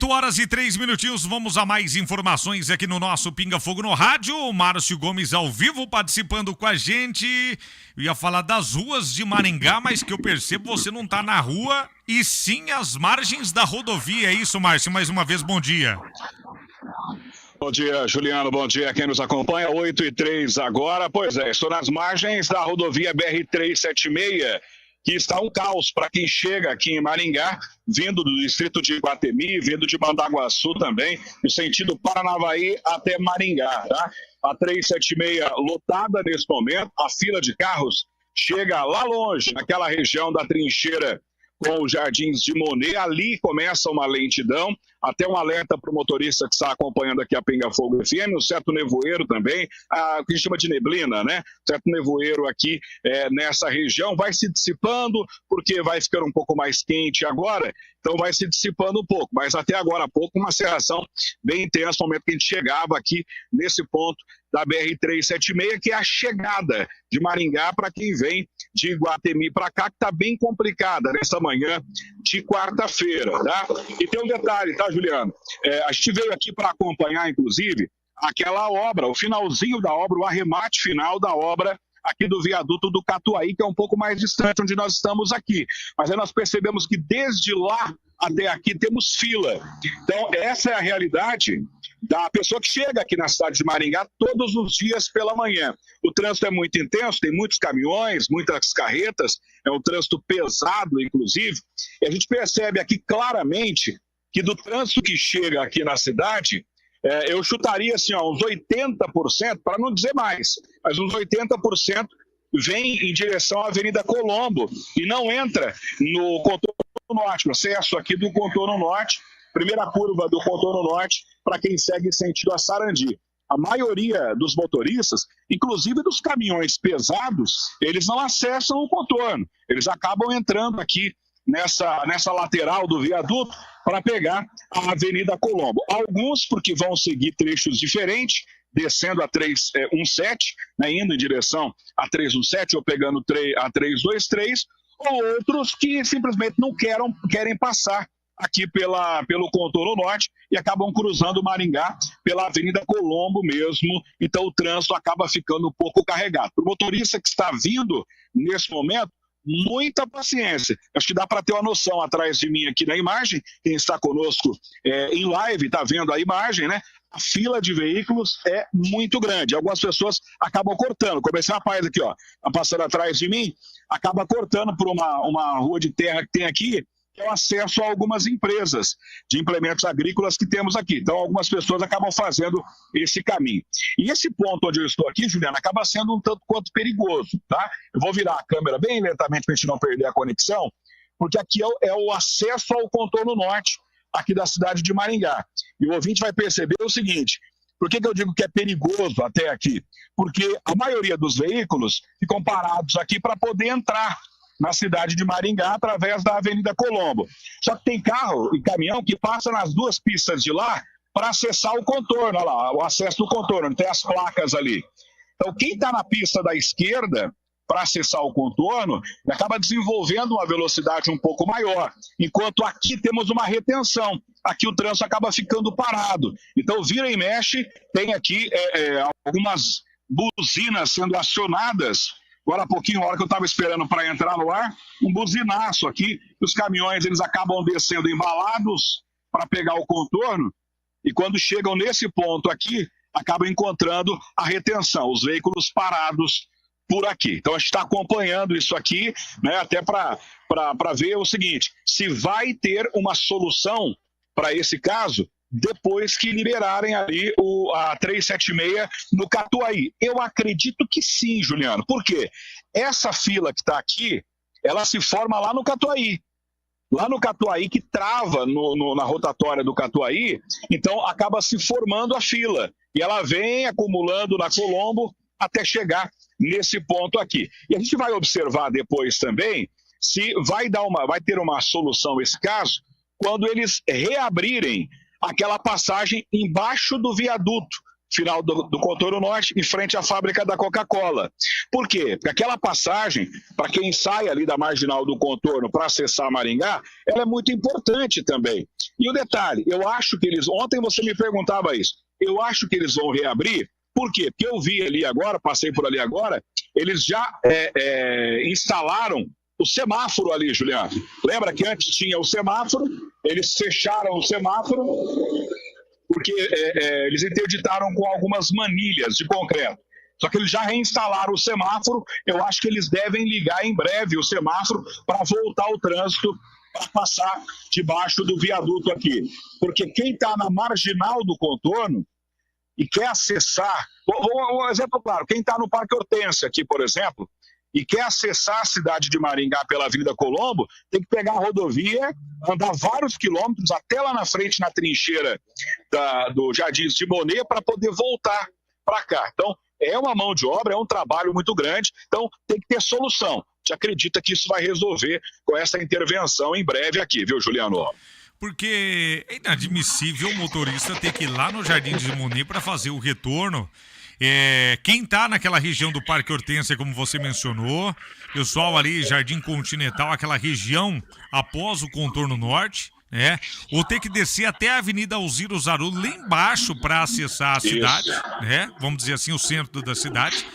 8h03, vamos a mais informações aqui no nosso Pinga Fogo no Rádio. O Márcio Gomes ao vivo participando com a gente. Eu ia falar das ruas de Maringá, mas que eu percebo você não tá na rua e sim às margens da rodovia. É isso, Márcio? Mais uma vez, bom dia. Bom dia, Juliano. Bom dia a quem nos acompanha. 8h03 agora. Pois é, estou nas margens da rodovia BR-376, que está um caos para quem chega aqui em Maringá, vindo do distrito de Iguatemi, vindo de Mandaguaçu também, no sentido Paranavaí até Maringá, tá? A 376 lotada nesse momento, a fila de carros chega lá longe, naquela região da trincheira com os Jardins de Monet, ali começa uma lentidão, até um alerta para o motorista que está acompanhando aqui a Pinga Fogo FM, um certo nevoeiro também, o que a gente chama de neblina, né? Certo nevoeiro aqui nessa região, vai se dissipando, porque vai ficando um pouco mais quente agora, então vai se dissipando um pouco, mas até agora há pouco uma cerração bem intensa, no momento que a gente chegava aqui nesse ponto da BR-376, que é a chegada de Maringá para quem vem de Iguatemi para cá, que está bem complicada nessa manhã de quarta-feira, tá? E tem um detalhe, tá, Juliano? A gente veio aqui para acompanhar, inclusive, aquela obra, o finalzinho da obra, o arremate final da obra aqui do viaduto do Catuaí, que é um pouco mais distante onde nós estamos aqui. Mas aí nós percebemos que desde lá até aqui temos fila. Então, essa é a realidade da pessoa que chega aqui na cidade de Maringá todos os dias pela manhã. O trânsito é muito intenso, tem muitos caminhões, muitas carretas, é um trânsito pesado, inclusive, e a gente percebe aqui claramente que do trânsito que chega aqui na cidade, eu chutaria assim, uns 80%, para não dizer mais, mas uns 80% vem em direção à Avenida Colombo e não entra no contorno norte, o acesso aqui do contorno norte, primeira curva do contorno norte, para quem segue sentido a Sarandi. A maioria dos motoristas, inclusive dos caminhões pesados, eles não acessam o contorno, eles acabam entrando aqui nessa lateral do viaduto para pegar a Avenida Colombo. Alguns porque vão seguir trechos diferentes, descendo a 317, indo em direção a 317 ou pegando a 323, ou outros que simplesmente não querem passar aqui pelo contorno norte e acabam cruzando Maringá pela Avenida Colombo mesmo, então o trânsito acaba ficando um pouco carregado. Para o motorista que está vindo nesse momento, muita paciência. Acho que dá para ter uma noção atrás de mim aqui na imagem, quem está conosco em live está vendo a imagem, né? A fila de veículos é muito grande. Algumas pessoas acabam cortando. Como esse rapaz aqui, ó, tá passando atrás de mim, acaba cortando por uma rua de terra que tem aqui, que é o acesso a algumas empresas de implementos agrícolas que temos aqui. Então, algumas pessoas acabam fazendo esse caminho. E esse ponto onde eu estou aqui, Juliana, acaba sendo um tanto quanto perigoso, tá? Eu vou virar a câmera bem lentamente para a gente não perder a conexão, porque aqui é o acesso ao contorno norte aqui da cidade de Maringá. E o ouvinte vai perceber o seguinte: por que eu digo que é perigoso até aqui? Porque a maioria dos veículos ficam parados aqui para poder entrar na cidade de Maringá através da Avenida Colombo. Só que tem carro e caminhão que passa nas duas pistas de lá para acessar o contorno, olha lá, o acesso do contorno, tem as placas ali. Então quem está na pista da esquerda para acessar o contorno, acaba desenvolvendo uma velocidade um pouco maior, enquanto aqui temos uma retenção, aqui o trânsito acaba ficando parado. Então vira e mexe, tem aqui algumas buzinas sendo acionadas. Agora há pouquinho, a hora que eu estava esperando para entrar no ar, um buzinaço aqui, os caminhões eles acabam descendo embalados para pegar o contorno, e quando chegam nesse ponto aqui, acabam encontrando a retenção, os veículos parados por aqui. Então a gente está acompanhando isso aqui, né, até para ver o seguinte: se vai ter uma solução para esse caso depois que liberarem ali a 376 no Catuaí. Eu acredito que sim, Juliano. Por quê? Essa fila que está aqui, ela se forma lá no Catuaí. Lá no Catuaí, que trava na rotatória do Catuaí, então acaba se formando a fila. E ela vem acumulando na Colombo até chegar nesse ponto aqui. E a gente vai observar depois também se vai ter uma solução esse caso quando eles reabrirem aquela passagem embaixo do viaduto, final do contorno norte, em frente à fábrica da Coca-Cola. Por quê? Porque aquela passagem, para quem sai ali da marginal do contorno para acessar Maringá, ela é muito importante também. E o detalhe, eu acho que ontem você me perguntava isso, eu acho que eles vão reabrir. Por quê? Porque eu vi ali agora, passei por ali agora, eles já instalaram o semáforo ali, Juliano. Lembra que antes tinha o semáforo, eles fecharam o semáforo porque eles interditaram com algumas manilhas de concreto. Só que eles já reinstalaram o semáforo, eu acho que eles devem ligar em breve o semáforo para voltar o trânsito para passar debaixo do viaduto aqui. Porque quem está na marginal do contorno e quer acessar, um exemplo claro, quem está no Parque Hortência aqui, por exemplo, e quer acessar a cidade de Maringá pela Avenida Colombo, tem que pegar a rodovia, andar vários quilômetros até lá na frente, na trincheira do Jardins de Monet, para poder voltar para cá. Então, é uma mão de obra, é um trabalho muito grande, então tem que ter solução. A gente acredita que isso vai resolver com essa intervenção em breve aqui, viu, Juliano? Porque é inadmissível o motorista ter que ir lá no Jardim de Monet para fazer o retorno. Quem está naquela região do Parque Hortência, como você mencionou, pessoal ali, Jardim Continental, aquela região após o contorno norte, ou ter que descer até a Avenida Alzira Zaru lá embaixo para acessar a cidade, vamos dizer assim, o centro da cidade.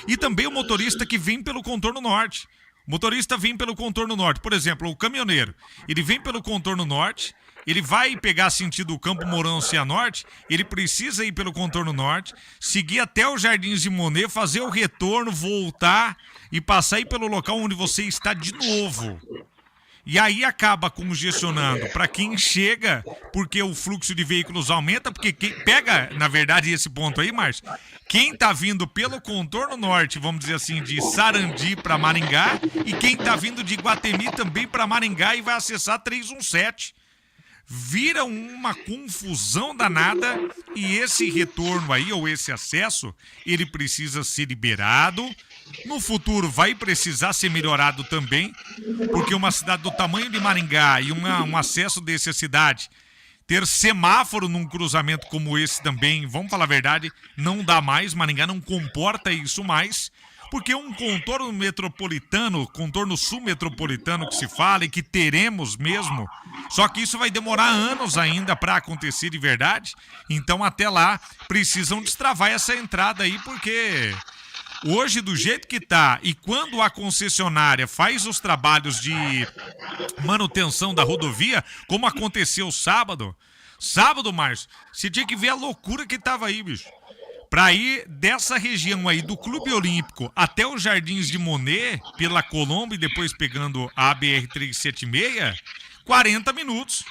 E também o motorista que vem pelo contorno norte. O motorista vem pelo contorno norte, por exemplo, o caminhoneiro, ele vem pelo contorno norte, ele vai pegar sentido o Campo Mourão Cianorte, ele precisa ir pelo contorno norte, seguir até os Jardins de Monet, fazer o retorno, voltar e passar aí pelo local onde você está de novo. E aí acaba congestionando para quem chega, porque o fluxo de veículos aumenta, porque quem pega, na verdade, esse ponto aí, Márcio, quem tá vindo pelo contorno norte, vamos dizer assim, de Sarandi para Maringá, e quem tá vindo de Iguatemi também para Maringá e vai acessar 317. Vira uma confusão danada e esse retorno aí, ou esse acesso, ele precisa ser liberado. No futuro vai precisar ser melhorado também, porque uma cidade do tamanho de Maringá e um acesso desse à cidade, ter semáforo num cruzamento como esse também, vamos falar a verdade, não dá mais, Maringá não comporta isso mais. Porque um contorno metropolitano, contorno sul-metropolitano que se fala e que teremos mesmo, só que isso vai demorar anos ainda para acontecer de verdade. Então até lá precisam destravar essa entrada aí, porque hoje do jeito que tá e quando a concessionária faz os trabalhos de manutenção da rodovia, como aconteceu sábado, Márcio, você tinha que ver a loucura que tava aí, bicho. Para ir dessa região aí do Clube Olímpico até os Jardins de Monet, pela Colombo e depois pegando a BR-376, 40 minutos.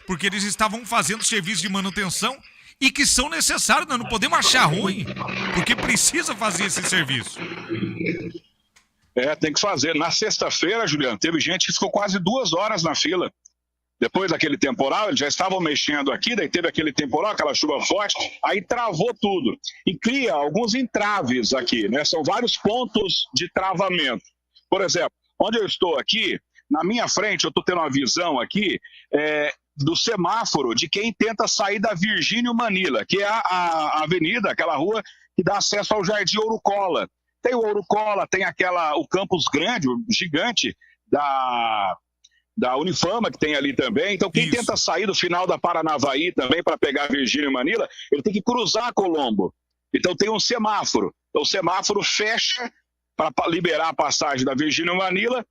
Porque eles estavam fazendo serviço de manutenção e que são necessários, nós não podemos achar ruim, porque precisa fazer esse serviço. Tem que fazer. Na sexta-feira, Juliano, teve gente que ficou quase 2 horas na fila. Depois daquele temporal, eles já estavam mexendo aqui, daí teve aquele temporal, aquela chuva forte, aí travou tudo. E cria alguns entraves aqui, né? São vários pontos de travamento. Por exemplo, onde eu estou aqui, na minha frente, eu estou tendo uma visão aqui do semáforo de quem tenta sair da Virgínio Manila, que é a avenida, aquela rua que dá acesso ao Jardim Ouro Cola. Tem o Ouro Cola, tem o campus grande, o gigante da Unifama, que tem ali também. Então, quem tenta sair do final da Paranavaí também para pegar a Virgínio Manila, ele tem que cruzar Colombo. Então, tem um semáforo. Então, o semáforo fecha para liberar a passagem da Virgínio Manila,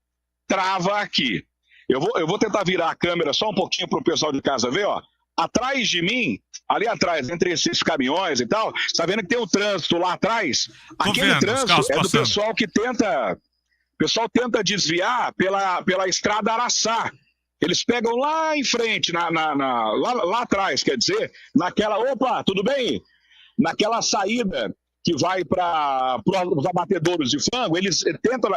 trava aqui. Eu vou tentar virar a câmera só um pouquinho para o pessoal de casa ver, ó. Atrás de mim, ali atrás, entre esses caminhões e tal, está vendo que tem um trânsito lá atrás? Aquele trânsito é do pessoal que tenta... O pessoal tenta desviar pela estrada Araçá. Eles pegam lá em frente, lá atrás, quer dizer, naquela... Opa, tudo bem? Naquela saída que vai para os abatedouros de frango, eles entram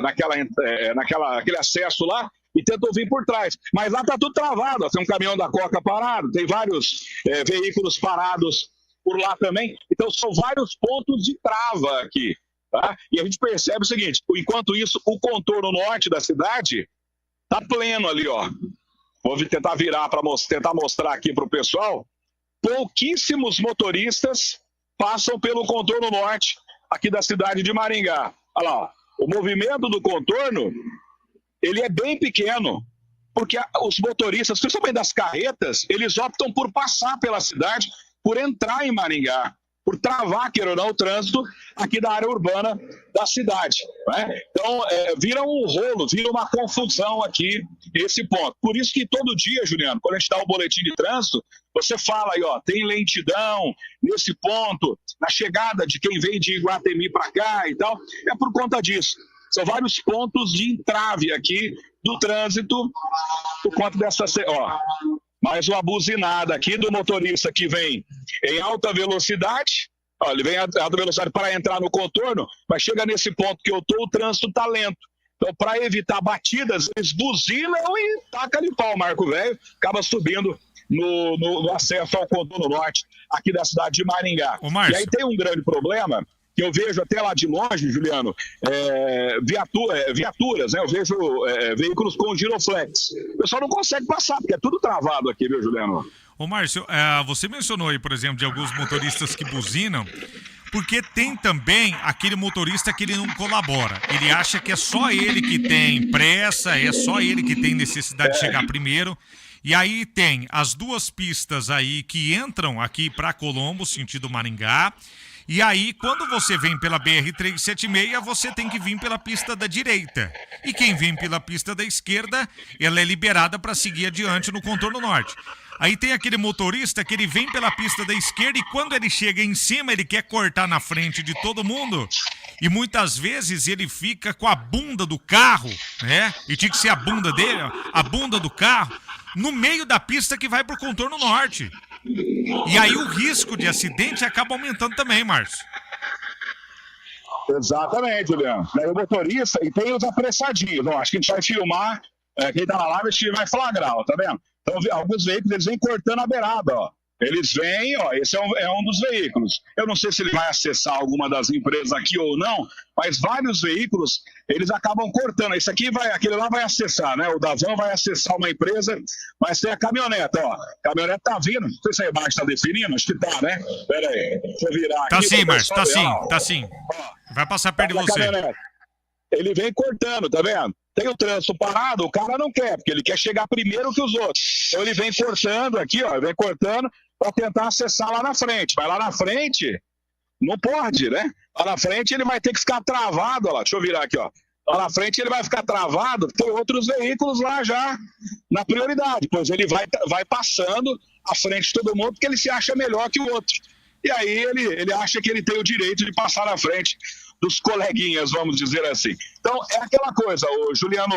naquele acesso lá e tentam vir por trás. Mas lá está tudo travado. Tem um caminhão da Coca parado, tem vários veículos parados por lá também. Então, são vários pontos de trava aqui. Tá? E a gente percebe o seguinte, enquanto isso, o contorno norte da cidade está pleno ali, ó. Vou tentar virar para tentar mostrar aqui para o pessoal. pouquíssimos motoristas passam pelo contorno norte aqui da cidade de Maringá. Olha lá, ó, o movimento do contorno, ele é bem pequeno, porque os motoristas, principalmente das carretas, eles optam por passar pela cidade, por entrar em Maringá, por travar, queira ou não, o trânsito aqui da área urbana da cidade, né? Então, vira um rolo, vira uma confusão aqui, esse ponto. Por isso que todo dia, Juliano, quando a gente dá o boletim de trânsito, você fala aí, ó, tem lentidão nesse ponto, na chegada de quem vem de Iguatemi para cá e tal, é por conta disso. São vários pontos de entrave aqui do trânsito por conta dessa... Ó, mais uma buzinada aqui do motorista que vem em alta velocidade. Ó, ele vem em alta velocidade para entrar no contorno, mas chega nesse ponto que eu tô, o trânsito tá lento. Então, para evitar batidas, eles buzinam e taca ali pau. O Marco Velho acaba subindo no acesso ao contorno norte aqui da cidade de Maringá. E aí tem um grande problema que eu vejo até lá de longe, Juliano, viaturas, né? Eu vejo veículos com giroflex. O pessoal não consegue passar, porque é tudo travado aqui, viu, Juliano? Ô, Márcio, você mencionou aí, por exemplo, de alguns motoristas que buzinam, porque tem também aquele motorista que ele não colabora. Ele acha que é só ele que tem pressa, é só ele que tem necessidade de chegar primeiro. E aí tem as duas pistas aí que entram aqui para Colombo, sentido Maringá. E aí, quando você vem pela BR-376, você tem que vir pela pista da direita. E quem vem pela pista da esquerda, ela é liberada para seguir adiante no contorno norte. Aí tem aquele motorista que ele vem pela pista da esquerda e quando ele chega em cima, ele quer cortar na frente de todo mundo. E muitas vezes ele fica com a bunda do carro, né? E tinha que ser a bunda dele, ó, a bunda do carro, no meio da pista que vai pro contorno norte. E aí o risco de acidente acaba aumentando também, Márcio. Exatamente, Juliano. O motorista, e tem os apressadinhos. Não, acho que a gente vai filmar, quem tá na live, a gente vai flagrar, ó, tá vendo? Então, alguns veículos, eles vêm cortando a beirada, ó. Eles vêm, ó, esse é um dos veículos. Eu não sei se ele vai acessar alguma das empresas aqui ou não, mas vários veículos, eles acabam cortando. Esse aqui aquele lá vai acessar, né? O da van vai acessar uma empresa, mas tem a caminhoneta, ó. A caminhonete tá vindo. Não sei se a imagem tá definindo, acho que tá, né? Pera aí, deixa eu virar aqui. Tá sim, Márcio, tá sim, ó, tá sim. Vai passar perto de você. Ele vem cortando, tá vendo? Tem o trânsito parado, o cara não quer, porque ele quer chegar primeiro que os outros. Então ele vem cortando aqui, ó, vem cortando para tentar acessar lá na frente. Mas lá na frente, não pode, né? Lá na frente ele vai ter que ficar travado, ó lá. Deixa eu virar aqui, ó. Lá na frente ele vai ficar travado, tem outros veículos lá já na prioridade, pois ele vai passando à frente de todo mundo porque ele se acha melhor que o outro. E aí ele acha que ele tem o direito de passar na frente dos coleguinhas, vamos dizer assim. Então, é aquela coisa, ô Juliano,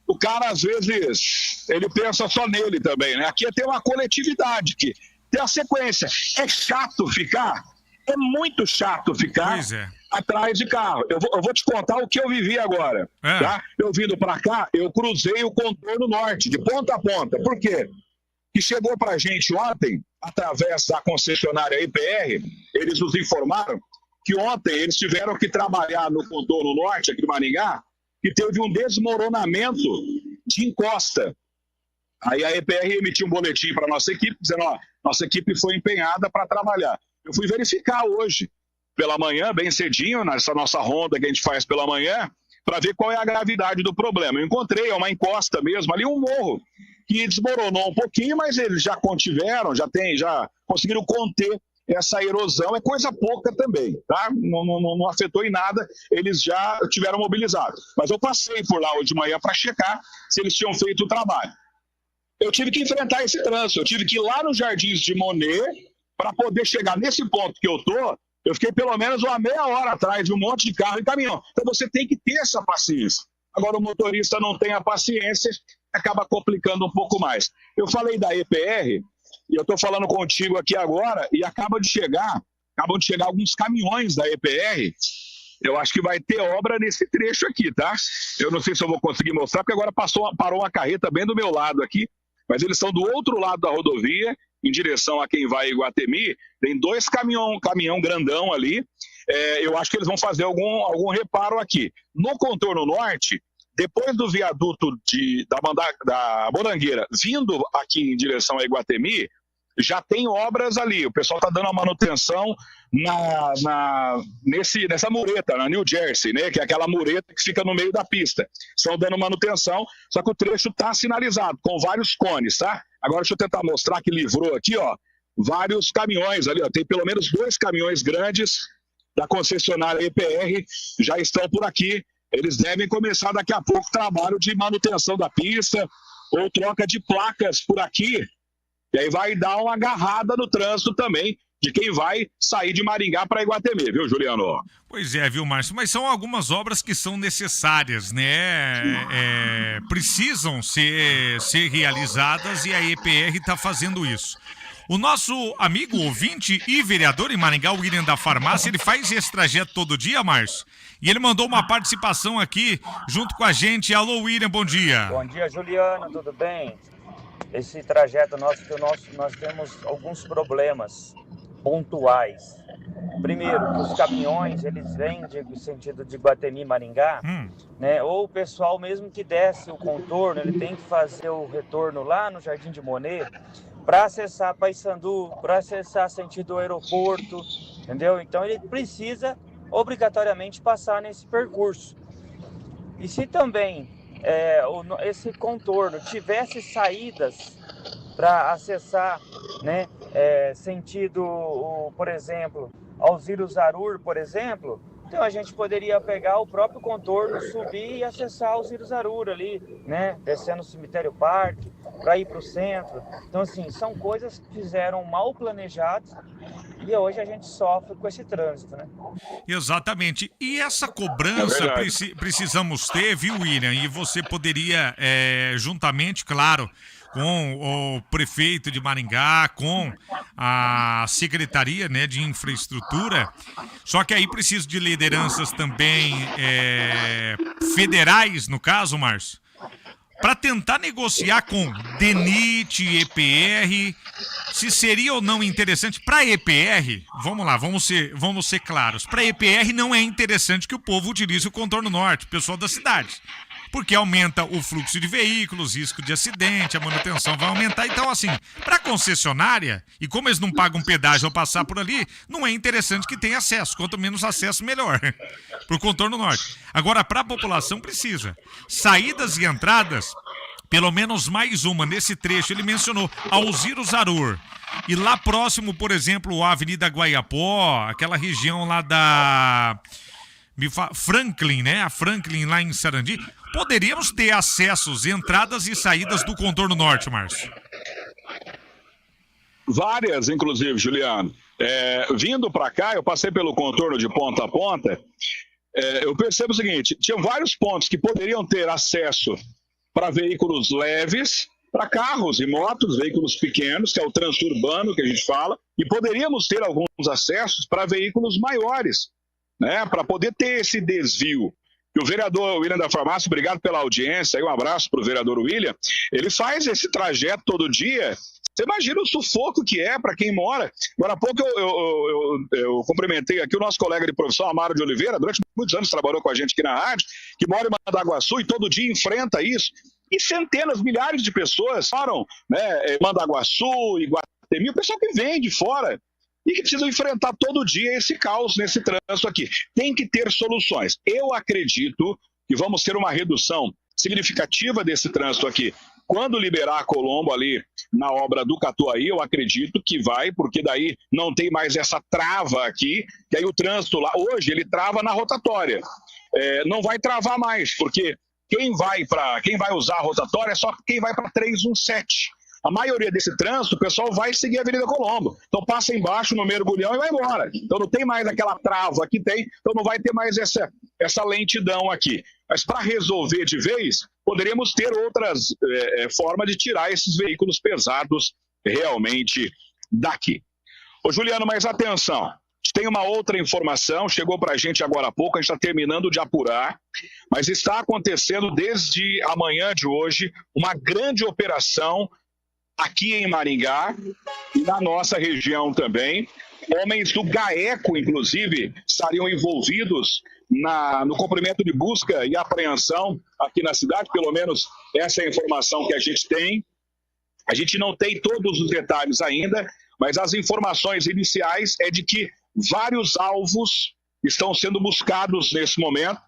o cara, às vezes, ele pensa só nele também, né? Aqui tem uma coletividade, que tem a sequência. É chato ficar, é muito chato ficar atrás de carro. Eu vou te contar o que eu vivi agora, tá? Eu vindo para cá, eu cruzei o contorno norte, de ponta a ponta. Por quê? Que chegou pra gente ontem, através da concessionária IPR, eles nos informaram que ontem eles tiveram que trabalhar no contorno norte, aqui de Maringá, e teve um desmoronamento de encosta. Aí a EPR emitiu um boletim para a nossa equipe, dizendo, ó, nossa equipe foi empenhada para trabalhar. Eu fui verificar hoje, pela manhã, bem cedinho, nessa nossa ronda que a gente faz pela manhã, para ver qual é a gravidade do problema. Eu encontrei uma encosta mesmo, ali um morro, que desmoronou um pouquinho, mas eles já contiveram, já conseguiram conter essa erosão, é coisa pouca também, tá? Não afetou em nada, eles já tiveram mobilizados. Mas eu passei por lá hoje de manhã para checar se eles tinham feito o trabalho. Eu tive que enfrentar esse trânsito, eu tive que ir lá nos Jardins de Monet para poder chegar nesse ponto que eu tô. Eu fiquei pelo menos uma meia hora atrás de um monte de carro e caminhão. Então você tem que ter essa paciência. Agora o motorista não tem a paciência, acaba complicando um pouco mais. Eu falei da EPR, e eu estou falando contigo aqui agora, e acabam de chegar alguns caminhões da EPR. Eu acho que vai ter obra nesse trecho aqui, tá? Eu não sei se eu vou conseguir mostrar, porque agora parou uma carreta bem do meu lado aqui, mas eles estão do outro lado da rodovia, em direção a quem vai a Iguatemi. Tem dois caminhão grandão ali. Eu acho que eles vão fazer algum reparo aqui. No contorno norte, depois do viaduto da Morangueira, vindo aqui em direção a Iguatemi, já tem obras ali. O pessoal está dando a manutenção nessa mureta, na New Jersey, né? Que é aquela mureta que fica no meio da pista. Estão dando manutenção, só que o trecho está sinalizado, com vários cones, tá? Agora deixa eu tentar mostrar que livrou aqui, ó, vários caminhões ali, ó. Tem pelo menos 2 caminhões grandes da concessionária EPR, já estão por aqui. Eles devem começar daqui a pouco o trabalho de manutenção da pista ou troca de placas por aqui. E aí vai dar uma agarrada no trânsito também de quem vai sair de Maringá para Iguatemi, viu, Juliano? Pois é, viu, Márcio? Mas são algumas obras que são necessárias, né? Precisam ser realizadas e a EPR está fazendo isso. O nosso amigo ouvinte e vereador em Maringá, o William da Farmácia, ele faz esse trajeto todo dia, Márcio. E ele mandou uma participação aqui junto com a gente. Alô, William, bom dia. Bom dia, Juliano, tudo bem? Esse trajeto nós temos alguns problemas pontuais. Primeiro, que os caminhões, eles vêm no sentido de Iguatemi, Maringá, né? Ou o pessoal mesmo que desce o contorno, ele tem que fazer o retorno lá no Jardim de Monet, para acessar Paissandu, para acessar sentido aeroporto, entendeu? Então ele precisa obrigatoriamente passar nesse percurso. E se também esse contorno tivesse saídas para acessar, né, sentido, por exemplo, Alzira Zarur, por exemplo, então a gente poderia pegar o próprio contorno, subir e acessar Alzira Zarur ali, né, descendo o Cemitério Parque, para ir para o centro. Então, assim, são coisas que fizeram mal planejadas e hoje a gente sofre com esse trânsito, né? Exatamente. E essa cobrança precisamos ter, viu, William? E você poderia, juntamente, claro, com o prefeito de Maringá, com a Secretaria, né, de Infraestrutura, só que aí precisa de lideranças também federais, no caso, Márcio, para tentar negociar com DENIT, EPR, se seria ou não interessante. Para a EPR, vamos lá, vamos ser claros, para a EPR não é interessante que o povo utilize o contorno norte, o pessoal da cidade, porque aumenta o fluxo de veículos, risco de acidente, a manutenção vai aumentar. Então, assim, para a concessionária, e como eles não pagam pedágio ao passar por ali, não é interessante que tenha acesso. Quanto menos acesso, melhor, para o contorno norte. Agora, para a população, precisa. Saídas e entradas, pelo menos mais uma nesse trecho. Ele mencionou Alzira Zarur. E lá próximo, por exemplo, a Avenida Guaiapó, aquela região lá da Franklin, né? A Franklin lá em Sarandi. Poderíamos ter acessos, entradas e saídas do contorno norte, Márcio? Várias, inclusive, Juliano. Vindo para cá, eu passei pelo contorno de ponta a ponta. Eu percebo o seguinte: tinha vários pontos que poderiam ter acesso para veículos leves, para carros e motos, veículos pequenos, que é o trânsito urbano que a gente fala, e poderíamos ter alguns acessos para veículos maiores, né, para poder ter esse desvio. E o vereador William da Farmácia, obrigado pela audiência, um abraço para o vereador William, ele faz esse trajeto todo dia. Você imagina o sufoco que é para quem mora. Agora há pouco eu cumprimentei aqui o nosso colega de profissão, Amaro de Oliveira, durante muitos anos trabalhou com a gente aqui na rádio, que mora em Mandaguaçu e todo dia enfrenta isso. E centenas, milhares de pessoas moram, né, em Mandaguaçu, Iguatemi, o pessoal que vem de fora e que precisam enfrentar todo dia esse caos nesse trânsito aqui. Tem que ter soluções. Eu acredito que vamos ter uma redução significativa desse trânsito aqui. Quando liberar a Colombo ali na obra do Catuaí, eu acredito que vai, porque daí não tem mais essa trava aqui, que aí o trânsito lá, hoje ele trava na rotatória. Não vai travar mais, porque quem vai usar a rotatória é só quem vai para 317. A maioria desse trânsito, o pessoal vai seguir a Avenida Colombo. Então passa embaixo no mergulhão e vai embora. Então não tem mais aquela trava que tem, então não vai ter mais essa lentidão aqui. Mas para resolver de vez, poderíamos ter outras formas de tirar esses veículos pesados realmente daqui. Ô Juliano, mas atenção, tem uma outra informação, chegou para a gente agora há pouco, a gente está terminando de apurar, mas está acontecendo desde amanhã de hoje uma grande operação aqui em Maringá e na nossa região também. Homens do GAECO, inclusive, estariam envolvidos no cumprimento de busca e apreensão aqui na cidade, pelo menos essa é a informação que a gente tem. A gente não tem todos os detalhes ainda, mas as informações iniciais é de que vários alvos estão sendo buscados nesse momento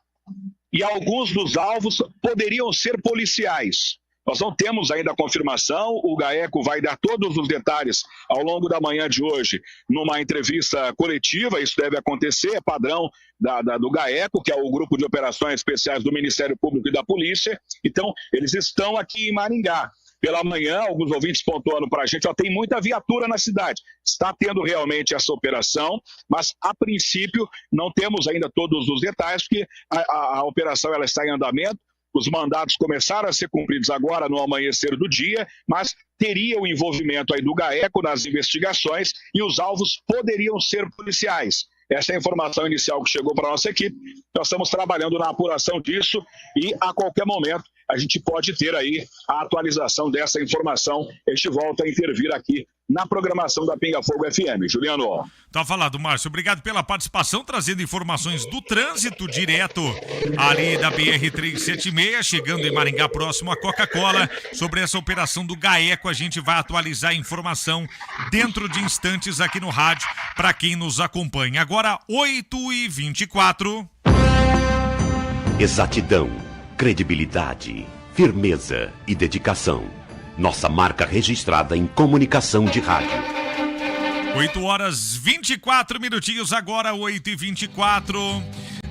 e alguns dos alvos poderiam ser policiais. Nós não temos ainda a confirmação, o GAECO vai dar todos os detalhes ao longo da manhã de hoje numa entrevista coletiva, isso deve acontecer, é padrão do GAECO, que é o Grupo de Operações Especiais do Ministério Público e da Polícia. Então, eles estão aqui em Maringá. Pela manhã, alguns ouvintes pontuando para a gente, tem muita viatura na cidade. Está tendo realmente essa operação, mas a princípio não temos ainda todos os detalhes, porque a operação ela está em andamento. Os mandados começaram a ser cumpridos agora no amanhecer do dia, mas teria o envolvimento aí do GAECO nas investigações e os alvos poderiam ser policiais. Essa é a informação inicial que chegou para a nossa equipe. Nós estamos trabalhando na apuração disso e a qualquer momento a gente pode ter aí a atualização dessa informação. A gente volta a intervir aqui na programação da Pinga Fogo FM. Juliano. Tá falado, Márcio. Obrigado pela participação, trazendo informações do trânsito direto ali da BR-376, chegando em Maringá, próximo à Coca-Cola. Sobre essa operação do GAECO, a gente vai atualizar a informação dentro de instantes aqui no rádio, para quem nos acompanha. Agora, 8h24. Exatidão, credibilidade, firmeza e dedicação. Nossa marca registrada em comunicação de rádio. 8h24, agora 8h24.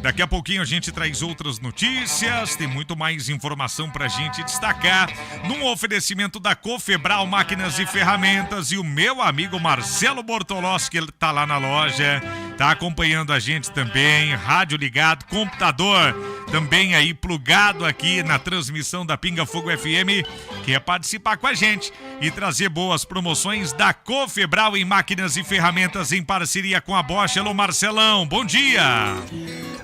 Daqui a pouquinho a gente traz outras notícias, tem muito mais informação pra gente destacar, num oferecimento da Cofebral Máquinas e Ferramentas, e o meu amigo Marcelo Bortolossi, que ele tá lá na loja, tá acompanhando a gente também, rádio ligado, computador também aí plugado aqui na transmissão da Pinga Fogo FM, quer participar com a gente e trazer boas promoções da Cofebral em Máquinas e Ferramentas em parceria com a Bosch. Alô, Marcelão, bom dia!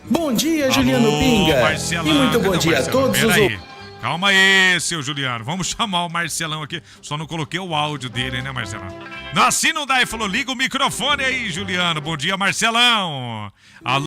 Bom dia, Juliano. Alô, Pinga. Marcelão. E muito bom dia a todos os ouvintes. Calma aí, seu Juliano. Vamos chamar o Marcelão aqui. Só não coloquei o áudio dele, né, Marcelão? Não, assim não dá. Ele falou, liga o microfone aí, Juliano. Bom dia, Marcelão. Alô.